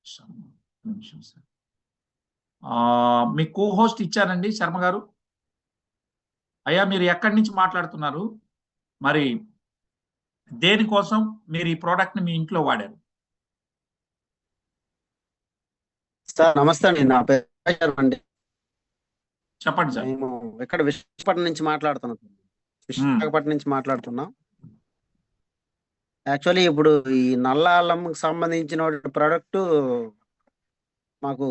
నిమిషం సార్. మీ co host ఇచ్చారండి శర్మ గారు. అయ్యా మీరు ఎక్కడి నుంచి మాట్లాడుతున్నారు? మరి దేనికోసం మీరు ఈ ప్రోడక్ట్ ని మీ ఇంట్లో వాడారు? సార్ నమస్తే అండి, నా పేరు అండి. చెప్పండి సార్. మేము ఇక్కడ విశాఖపట్నం నుంచి మాట్లాడుతున్నాం. విశాఖపట్నం నుంచి మాట్లాడుతున్నాం. యాక్చువల్లీ ఇప్పుడు ఈ నల్ల అల్లంకి సంబంధించిన ప్రోడక్ట్ మాకు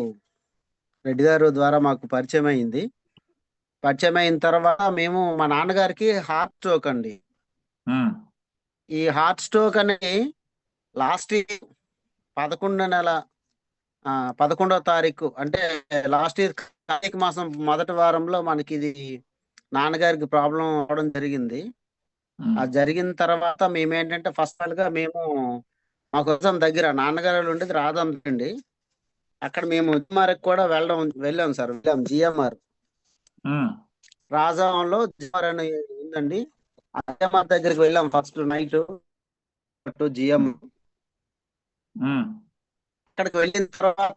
రెడ్డి గారు ద్వారా మాకు పరిచయం అయింది. పరిచయం అయిన తర్వాత మేము మా నాన్నగారికి హార్ట్ స్ట్రోక్ అండి. ఈ హార్ట్ స్ట్రోక్ అని లాస్ట్ 11వ తారీఖు అంటే లాస్ట్ ఇయర్ కార్తీక మాసం మొదటి వారంలో మనకి ఇది నాన్నగారికి ప్రాబ్లం అవడం జరిగింది. అది జరిగిన తర్వాత మేమేంటంటే ఫస్ట్ గా మేము మా కోసం దగ్గర నాన్నగారు ఉండేది రాధం అండి. అక్కడ మేము జిఎంఆర్కి కూడా వెళ్ళాం సార్. జిఎంఆర్ రాజాంలో జిఎంఆర్ అని ఉందండి. జిఎంఆర్ దగ్గరికి వెళ్ళాం ఫస్ట్ నైట్ జిఎం. అక్కడికి వెళ్ళిన తర్వాత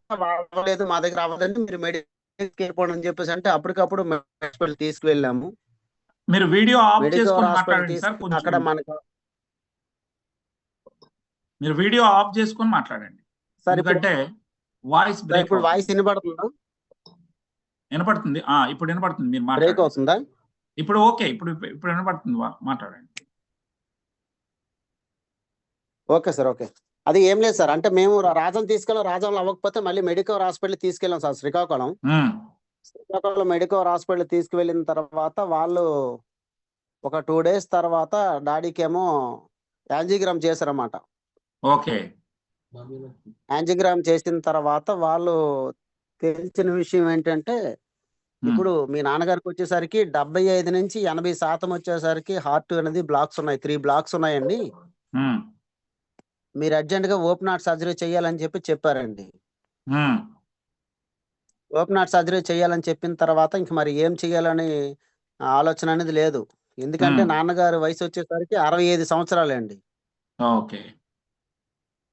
లేదు మా దగ్గర అవ్వదండి, మీరు మెడికల్ వెళ్ళిపోండి అని చెప్పేసి అంటే అప్పటికప్పుడు హాస్పిటల్ తీసుకువెళ్ళాము. మీరు వీడియో ఆఫ్ చేసుకొని మాట్లాడండి సార్. అక్కడ మనకు మీరు వీడియో ఆఫ్ చేసుకొని మాట్లాడండి సార్. ఎందుకంటే వాయిస్ బ్రేక్. ఇప్పుడు వాయిస్ వినపడుతుందా? వినపడుతుంది. ఇప్పుడు వినపడుతుంది. మీరు బ్రేక్ అవుతుందా? ఇప్పుడు ఓకే. ఇప్పుడు వినపడుతుంది. మాట్లాడండి. Okay sir. ఓకే. అది ఏం లేదు సార్, అంటే మేము రాజం తీసుకెళ్ళాం. రాజంలో అవ్వకపోతే మళ్ళీ మెడికల్ హాస్పిటల్ తీసుకెళ్ళాం సార్. శ్రీకాకుళం మెడికల్ హాస్పిటల్ తీసుకువెళ్ళిన తర్వాత వాళ్ళు ఒక 2 days తర్వాత డాడీకి ఏమో యాంజియోగ్రామ్ చేశారన్నమాట. ఓకే. యాంజియోగ్రామ్ చేసిన తర్వాత వాళ్ళు తెలిసిన విషయం ఏంటంటే ఇప్పుడు మీ నాన్నగారికి వచ్చేసరికి 75 నుంచి 80% వచ్చేసరికి హార్ట్ అనేది బ్లాక్స్ ఉన్నాయి. 3 blocks ఉన్నాయండి. మీరు అర్జెంట్ గా ఓపెన్ హార్ట్ సర్జరీ చేయాలని చెప్పారండి. ఓపెన్ హార్ట్ సర్జరీ చేయాలని చెప్పిన తర్వాత ఇంక మరి ఏం చేయాలని ఆలోచన అనేది లేదు. ఎందుకంటే నాన్నగారి వయసు వచ్చేసరికి 65 సంవత్సరాలండి. ఓకే.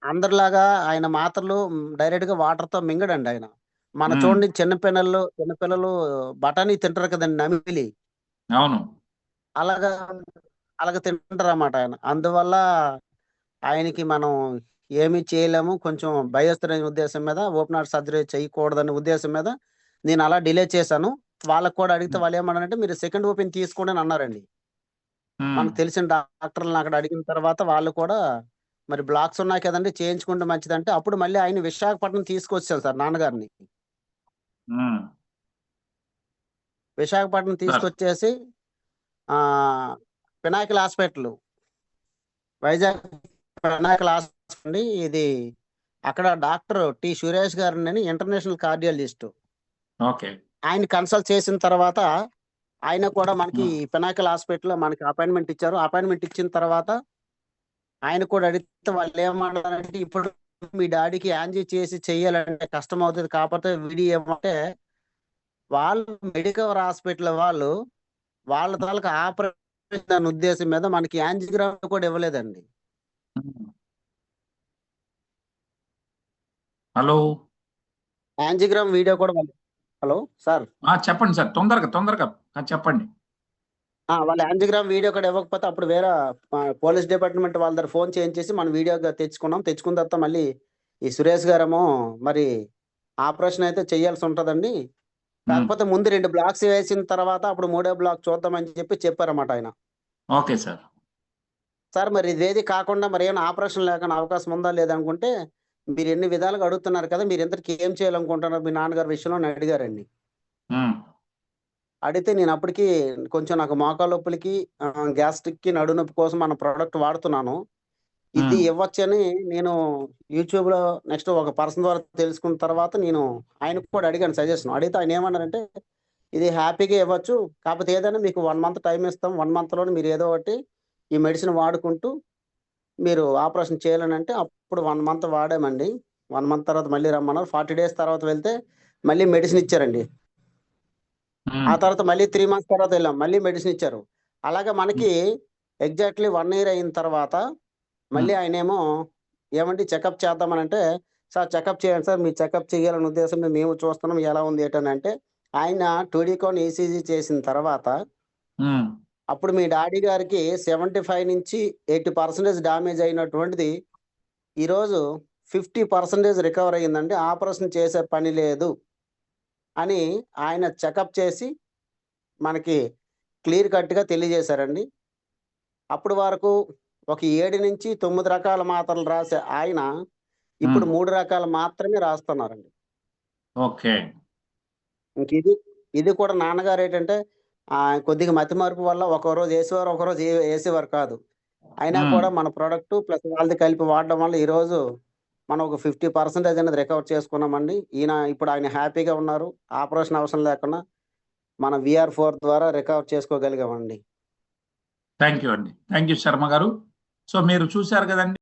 అందరిలాగా ఆయన మాత్రలు డైరెక్ట్ గా వాటర్ తో మింగడండి ఆయన. మన చూడండి చిన్నపిల్లలు బఠానీ తింటారు కదండి, నమిలి. అవును. అలాగా తింటారు అన్నమాట ఆయన. అందువల్ల ఆయనకి మనం ఏమి చేయలేము. కొంచెం భయస్తున్న ఉద్దేశం మీద ఓపెన్ హార్ట్ సర్జరీ చేయకూడదనే ఉద్దేశం మీద నేను అలా డిలే చేశాను. వాళ్ళకు కూడా అడిగితే వాళ్ళు ఏమన్నారంటే మీరు సెకండ్ ఓపెన్ తీసుకోండి అని అన్నారండి. మనకు తెలిసిన డాక్టర్లను అక్కడ అడిగిన తర్వాత వాళ్ళు కూడా మరి బ్లాక్స్ ఉన్నాయి కదండి, చేయించుకుంటే మంచిదంటే అప్పుడు మళ్ళీ ఆయన విశాఖపట్నం తీసుకొచ్చాను సార్ నాన్నగారిని. విశాఖపట్నం తీసుకొచ్చేసి Pinnacle hospital, Vizag Pinnacle hospital ఇది. అక్కడ డాక్టర్ టి సురేష్ గారిని ఇంటర్నేషనల్ కార్డియాలజిస్ట్. ఓకే. ఆయన కన్సల్ట్ చేసిన తర్వాత ఆయన కూడా మనకి పినాకిల్ హాస్పిటల్లో మనకి అపాయింట్మెంట్ ఇచ్చారు. అపాయింట్మెంట్ ఇచ్చిన తర్వాత ఆయన కూడా అడిగితే వాళ్ళు ఏమన్నారంటే ఇప్పుడు మీ డాడీకి యాంజియో చేసి చెయ్యాలంటే కష్టం అవుతుంది, కాకపోతే వీడియో ఏమంటే వాళ్ళు మెడికల్ హాస్పిటల్ వాళ్ళ తాలూకా ఆపరేషన్ ఉద్దేశం మీద మనకి యాంజియోగ్రామ్ కూడా ఇవ్వలేదండి. హలో, యాంజియోగ్రామ్ వీడియో కూడా. Hello sir. చెప్పండి సార్. తొందరగా చెప్పండి. వాళ్ళ యాంజియోగ్రామ్ వీడియో కూడా ఇవ్వకపోతే అప్పుడు వేరే పోలీస్ డిపార్ట్మెంట్ వాళ్ళ దగ్గర ఫోన్ చేయించేసి మనం వీడియోగా తెచ్చుకున్నాం. తెచ్చుకున్న తర్వాత మళ్ళీ ఈ సురేష్ గారేమో మరి ఆపరేషన్ అయితే చెయ్యాల్సి ఉంటుందండి, కాకపోతే ముందు 2 blocks వేసిన తర్వాత అప్పుడు 3వ block చూద్దామని చెప్పారన్నమాట ఆయన. Okay sir. సార్ మరి ఇదేది కాకుండా మరి ఏమైనా ఆపరేషన్ లేకుండా అవకాశం ఉందా లేదనుకుంటే మీరు ఎన్ని విధాలుగా అడుగుతున్నారు కదా, మీరు ఇంతటికి ఏం చేయాలనుకుంటున్నారు మీ నాన్నగారి విషయంలో అడిగారండి. అడిగితే నేను అప్పటికి కొంచెం నాకు మోకాలు నొప్పులకి గ్యాస్ట్రిక్ కి నడు నొప్పి కోసం మన ప్రోడక్ట్ వాడుతున్నాను, ఇది ఇవ్వచ్చని నేను యూట్యూబ్ లో నెక్స్ట్ ఒక పర్సన్ ద్వారా తెలుసుకున్న తర్వాత నేను ఆయనకు కూడా అడిగాను సజెషన్. అడిగితే ఆయన ఏమన్నారంటే ఇది హ్యాపీగా ఇవ్వచ్చు, కాకపోతే ఏదైనా మీకు 1 month టైం ఇస్తాం, 1 month లోనే మీరు ఏదో ఒకటి ఈ మెడిసిన్ వాడుకుంటూ మీరు ఆపరేషన్ చేయాలని అంటే అప్పుడు 1 month వాడామండి. 1 month తర్వాత మళ్ళీ రమ్మన్నారు. 40 days తర్వాత వెళ్తే మళ్ళీ మెడిసిన్ ఇచ్చారండి. ఆ తర్వాత మళ్ళీ 3 months తర్వాత వెళ్ళాం, మళ్ళీ మెడిసిన్ ఇచ్చారు. అలాగే మనకి ఎగ్జాక్ట్లీ 1 year అయిన తర్వాత మళ్ళీ ఆయన ఏమో ఏమంటే చెకప్ చేద్దామని అంటే సార్ చెకప్ చేయండి సార్, మీరు చెకప్ చేయాలనే ఉద్దేశం మీద మేము చూస్తున్నాం ఎలా ఉంది ఏంటని అంటే, ఆయన టూడీకోన్ ఈసీజీ చేసిన తర్వాత ఉమ్, అప్పుడు మీ డాడీ గారికి 75 నుంచి 80% డ్యామేజ్ అయినటువంటిది ఈరోజు 50% రికవర్ అయ్యిందండి. ఆపరేషన్ చేసే పని లేదు అని ఆయన చెకప్ చేసి మనకి క్లియర్ కట్‌గా తెలియజేశారండి. అప్పటి వరకు ఒక 7-9 రకాల మాత్రలు రాసే ఆయన ఇప్పుడు 3 రకాలు మాత్రమే రాస్తున్నారండి. ఓకే. ఇంక ఇది కూడా నాన్నగారు ఏంటంటే కొద్దిగా మతిమరుపు వల్ల ఒకరోజు ఏసేవారు, ఒకరోజు ఏసేవారు కాదు. అయినా ఉమ్, కూడా మన ప్రొడక్ట్ ప్లస్ వాళ్ళది కలిపి వాడడం వల్ల ఈరోజు మనం ఒక 50% అనేది రికవర్ చేసుకున్నామండి. ఇప్పుడు ఆయన హ్యాపీగా ఉన్నారు. ఆపరేషన్ అవసరం లేకుండా మన VR4 ద్వారా రికవర్ చేసుకోగలిగామండి. థ్యాంక్ యూ అండి. థ్యాంక్ యూ శర్మ గారు. సో మీరు చూశారు కదండి.